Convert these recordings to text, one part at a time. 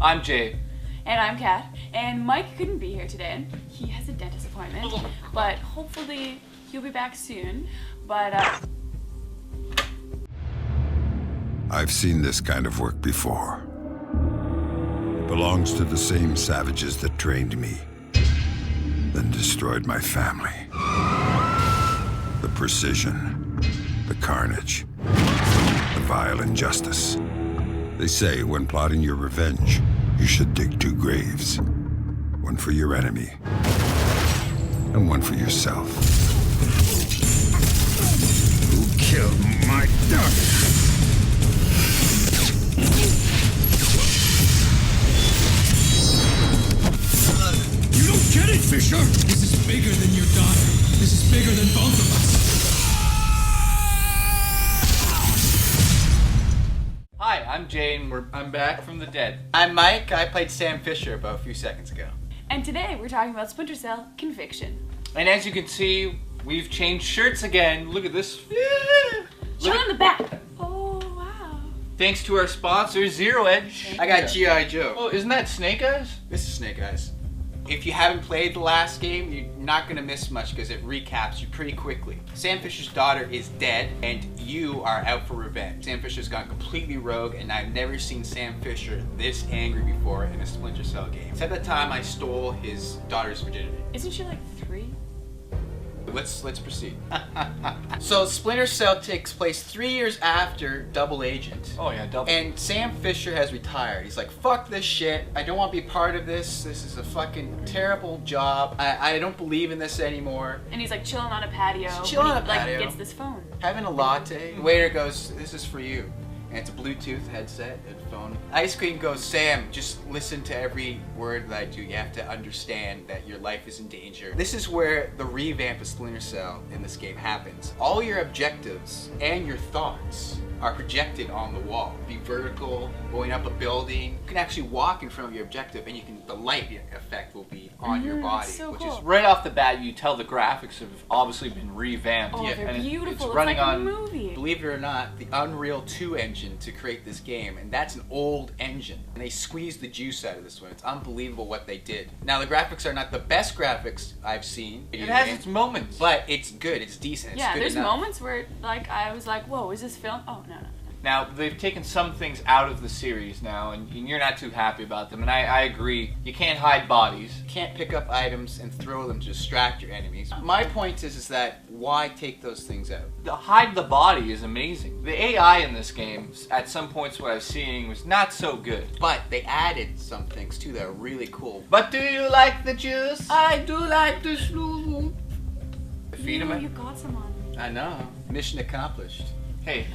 I'm Jay. And I'm Kat. And Mike couldn't be here today. He has a dentist appointment, but hopefully he'll be back soon. But I've seen this kind of work before. It belongs to the same savages that trained me, then destroyed my family. The precision, the carnage, the vile injustice. They say when plotting your revenge, you should dig 2 graves. One for your enemy, and one for yourself. Who killed my daughter? You don't get it, Fisher! This is bigger than your daughter. This is bigger than both of us. Hi, I'm Jay, and I'm back from the dead. I'm Mike. I played Sam Fisher about a few seconds ago. and today we're talking about Splinter Cell Conviction. And as you can see, we've changed shirts again. Look at this. Show them the back. Oh wow. Thanks to our sponsor, Zero Edge. I got G.I. Joe. Oh, isn't that Snake Eyes? This is Snake Eyes. If you haven't played the last game, you're not going to miss much because it recaps you pretty quickly. Sam Fisher's daughter is dead, and you are out for revenge. Sam Fisher's gone completely rogue, and I've never seen Sam Fisher this angry before in a Splinter Cell game. It's at the time I stole his daughter's virginity. Isn't she like 3? Let's proceed. So Splinter Cell takes place 3 years after Double Agent. Oh yeah, double. And Sam Fisher has retired. He's like, fuck this shit. I don't want to be part of this. This is a fucking terrible job. I don't believe in this anymore. And he's like chilling on a patio. He's chilling when on a patio. Like gets this phone. Having a latte. The waiter goes, this is for you. And it's a Bluetooth headset and phone. Ice Cream goes, Sam, just listen to every word that I do. You have to understand that your life is in danger. This is where the revamp of Splinter Cell in this game happens. All your objectives and your thoughts are projected on the wall. Be vertical, going up a building. You can actually walk in front of your objective, and the light effect will be on your body, so which cool. is Right off the bat, you tell the graphics have obviously been revamped. Oh, they're and beautiful. It's It's running like a on. movie. believe it or not, the Unreal 2 engine to create this game, and that's an old engine. And they squeezed the juice out of this one. It's unbelievable what they did. Now, the graphics are not the best graphics I've seen. It has its moments. but it's good. It's decent. It's Yeah, good there's enough. moments where like I was like, whoa, is this film? Oh no. Now, they've taken some things out of the series now, and you're not too happy about them. And I agree. You can't hide bodies. You can't pick up items and throw them to distract your enemies. My point is that why take those things out? The hide the body is amazing. The AI in this game, at some points what I was seeing, was not so good. But they added some things too that are really cool. But do you like the juice? I do like the smooth. Feed him. You got some on. I know. Mission accomplished. Hey,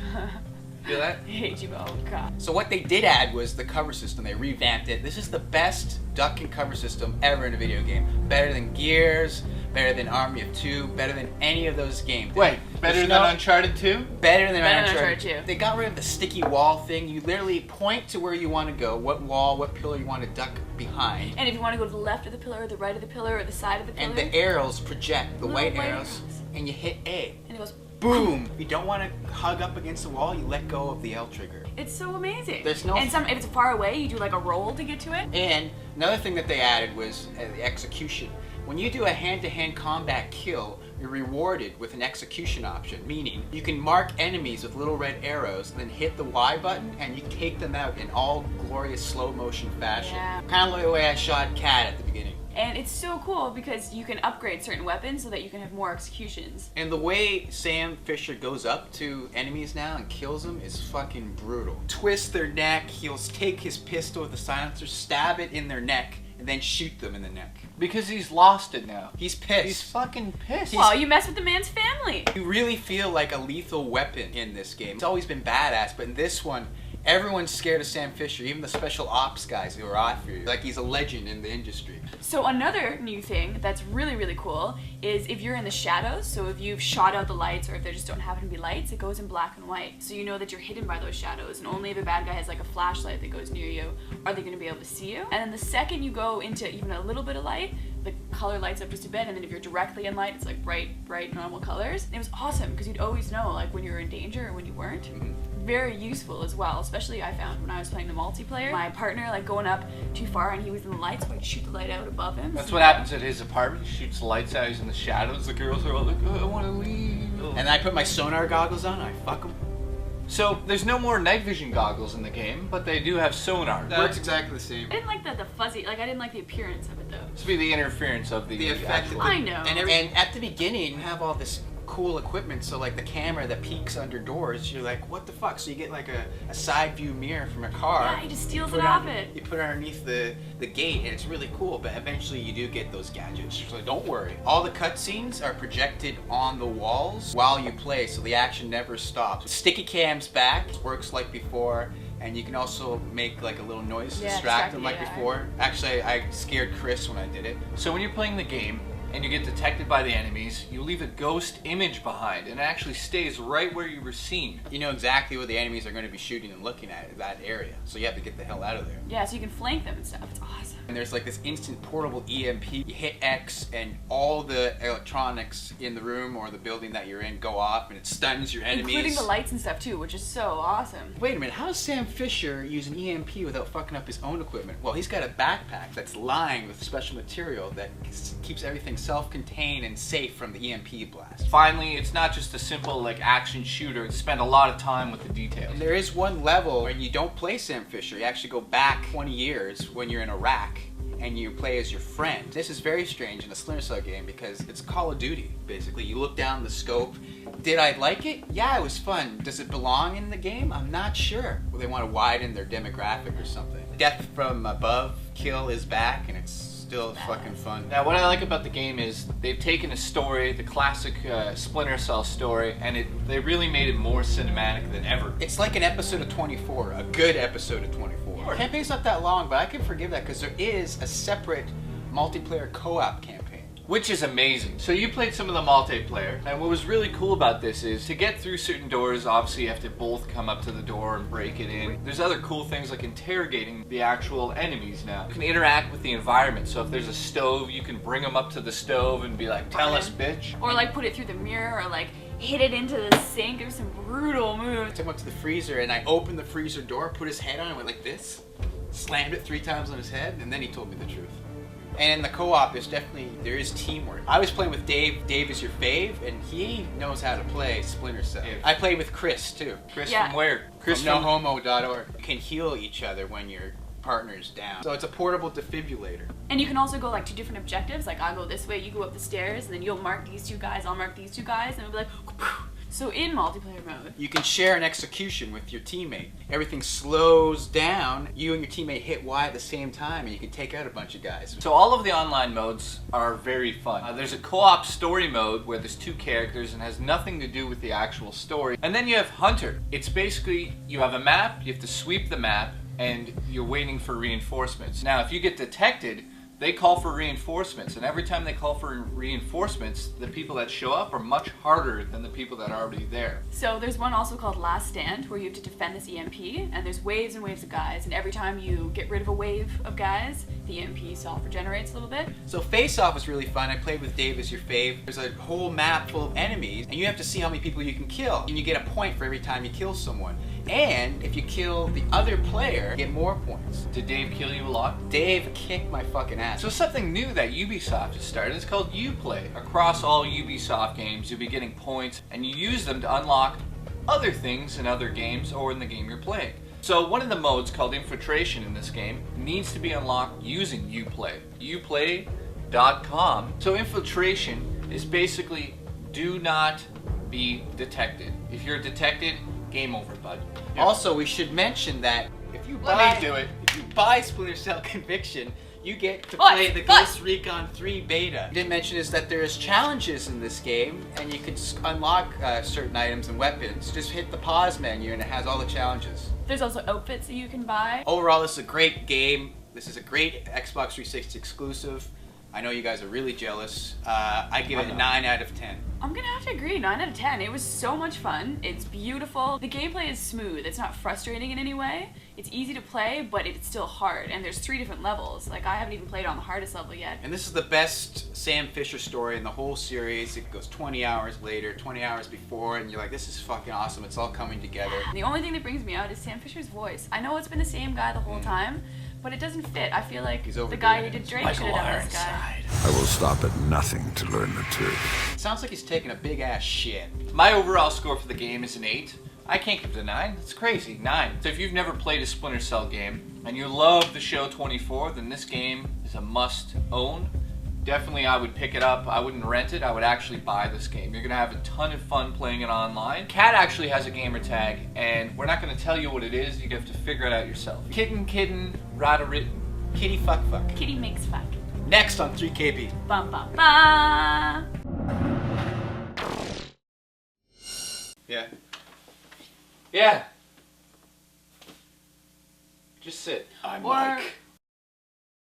feel that? I hate you, oh god. So what they did add was the cover system. They revamped it. This is the best duck and cover system ever in a video game. Better than Gears, better than Army of Two, better than any of those games. Wait, better than Uncharted 2? Better than Better than Uncharted Uncharted 2. They got rid of the sticky wall thing. You literally point to where you want to go, what wall, what pillar you want to duck behind. And if you want to go to the left of the pillar, or the right of the pillar, or the side of the pillar, And the arrows project, the Little white white arrows, arrows. and you hit A. and it goes. Boom! If you don't want to hug up against the wall, you let go of the L trigger. It's so amazing. There's no- And if it's far away, you do like a roll to get to it. And another thing that they added was the execution. When you do a hand-to-hand combat kill, you're rewarded with an execution option, meaning you can mark enemies with little red arrows, then hit the Y button, and you take them out in all glorious slow-motion fashion. Yeah. Kind of like the way I shot Cat at the beginning. And it's so cool because you can upgrade certain weapons so that you can have more executions. And the way Sam Fisher goes up to enemies now and kills them is fucking brutal. Twist their neck, he'll take his pistol with the silencer, stab it in their neck, and then shoot them in the neck. Because he's lost it now. He's pissed. He's fucking pissed. Well, you mess with the man's family. You really feel like a lethal weapon in this game. It's always been badass, but in this one, everyone's scared of Sam Fisher, even the special ops guys who are after you. Like he's a legend in the industry. So another new thing that's really, really cool is if you're in the shadows, so if you've shot out the lights or if there just don't happen to be lights, it goes in black and white. So you know that you're hidden by those shadows, and only if a bad guy has like a flashlight that goes near you are they going to be able to see you. And then the second you go into even a little bit of light, the color lights up just a bit, and then if you're directly in light, it's like bright, normal colors. And it was awesome because you'd always know like when you were in danger or when you weren't. very useful as well, especially I found when I was playing the multiplayer. My partner like going up too far and he was in the lights, so I'd shoot the light out above him. That's what happens at his apartment. He shoots the lights out, he's in the shadows. The girls are all like, oh, I want to leave. And I put my sonar goggles on, I fuck them. So there's no more night vision goggles in the game, but they do have sonar. Works exactly the same. I didn't like the fuzzy, like I didn't like the appearance of it though. This would be the interference of the effect. actual- I know. And at the beginning, you have all this cool equipment, so like the camera that peeks under doors, you're like, what the fuck? So you get like a side view mirror from a car. Yeah, he just steals put it off it. You put it underneath the gate, and it's really cool, but eventually you do get those gadgets, so don't worry. All the cutscenes are projected on the walls while you play, so the action never stops. Sticky cam's back, works like before, and you can also make like a little noise to distract them like before. Actually, I scared Chris when I did it. So when you're playing the game, and you get detected by the enemies, you leave a ghost image behind, and it actually stays right where you were seen. You know exactly what the enemies are going to be shooting and looking at that area, so you have to get the hell out of there. Yeah, so you can flank them and stuff. It's awesome. And there's like this instant portable EMP. You hit X and all the electronics in the room or the building that you're in go off and it stuns your enemies. Including the lights and stuff too, which is so awesome. Wait a minute, how does Sam Fisher use an EMP without fucking up his own equipment? Well, he's got a backpack that's lined with special material that keeps everything self-contained and safe from the EMP blast. Finally, it's not just a simple like action shooter. It's spent a lot of time with the details. And there is one level where you don't play Sam Fisher. You actually go back 20 years when you're in Iraq and you play as your friend. This is very strange in a Splinter Cell game because it's Call of Duty, basically. You look down the scope. Did I like it? Yeah, it was fun. Does it belong in the game? I'm not sure. Well, they want to widen their demographic or something. Death from Above Kill is back and it's still fucking fun. Now, what I like about the game is they've taken a story, the classic Splinter Cell story, and they really made it more cinematic than ever. It's like an episode of 24, a good episode of 24. The campaign's not that long, but I can forgive that because there is a separate multiplayer co-op campaign. Which is amazing. So you played some of the multiplayer, and what was really cool about this is to get through certain doors, obviously you have to both come up to the door and break it in. There's other cool things like interrogating the actual enemies now. You can interact with the environment, so if there's a stove, you can bring them up to the stove and be like, tell us, bitch. Or like put it through the mirror, or like hit it into the sink. There's some brutal moves. I took him up to the freezer and I opened the freezer door, put his head on it, went like this, slammed it 3 times on his head, and then he told me the truth. And in the co-op, there is teamwork. I was playing with Dave. Dave is your fave, and he knows how to play Splinter Cell. I played with Chris, too. Chris Yeah. from where? Chris From nohomo.org. You can heal each other when your partner's down. So it's a portable defibrillator. And you can also go like to different objectives. Like I'll go this way, you go up the stairs, and then you'll mark these 2 guys, I'll mark these 2 guys, and it'll be like, so in multiplayer mode. You can share an execution with your teammate. Everything slows down. You and your teammate hit Y at the same time, and you can take out a bunch of guys. So all of the online modes are very fun. There's a co-op story mode where there's 2 characters and has nothing to do with the actual story. And then you have Hunter. It's basically, you have a map, you have to sweep the map, and you're waiting for reinforcements. Now, if you get detected, they call for reinforcements, and every time they call for reinforcements, the people that show up are much harder than the people that are already there. So there's one also called Last Stand, where you have to defend this EMP, and there's waves and waves of guys, and every time you get rid of a wave of guys, the EMP self-regenerates a little bit. So Face Off was really fun. I played with Dave as your fave. There's a whole map full of enemies, and you have to see how many people you can kill. And you get a point for every time you kill someone. And if you kill the other player, you get more points. Did Dave kill you a lot? Dave kicked my fucking ass. So something new that Ubisoft has started is called Uplay. Across all Ubisoft games, you'll be getting points, and you use them to unlock other things in other games or in the game you're playing. So one of the modes called Infiltration in this game needs to be unlocked using Uplay. Uplay.com. So Infiltration is basically do not be detected. If you're detected, game over, bud. Also, we should mention that if you Let me do it. If you buy Splinter Cell Conviction, you get to play the Ghost Recon 3 beta. I didn't mention is that there is challenges in this game, and you can unlock certain items and weapons. Just hit the pause menu, and it has all the challenges. There's also outfits that you can buy. Overall, this is a great game. This is a great Xbox 360 exclusive. I know you guys are really jealous. I give it a 9 out of 10. I'm gonna have to agree, 9 out of 10. It was so much fun. It's beautiful. The gameplay is smooth. It's not frustrating in any way. It's easy to play, but it's still hard. And there's 3 different levels. Like, I haven't even played on the hardest level yet. And this is the best Sam Fisher story in the whole series. It goes 20 hours later, 20 hours before, and you're like, this is fucking awesome. It's all coming together. The only thing that brings me out is Sam Fisher's voice. I know it's been the same guy the whole time, but it doesn't fit. I feel like the guy who did Drake should have done this guy. I will stop at nothing to learn the truth. It sounds like he's taking a big ass shit. My overall score for the game is an 8. I can't give it a 9. It's crazy. 9. So if you've never played a Splinter Cell game and you love the show 24, then this game is a must own. Definitely I would pick it up. I wouldn't rent it. I would actually buy this game. You're going to have a ton of fun playing it online. Kat actually has a gamer tag, and we're not going to tell you what it is. You have to figure it out yourself. Kitten, rada written. Kitty fuck fuck. Kitty makes fuck. Next on 3KB. Bum bum ba. Yeah. Yeah. Just sit. I'm Or- Mike.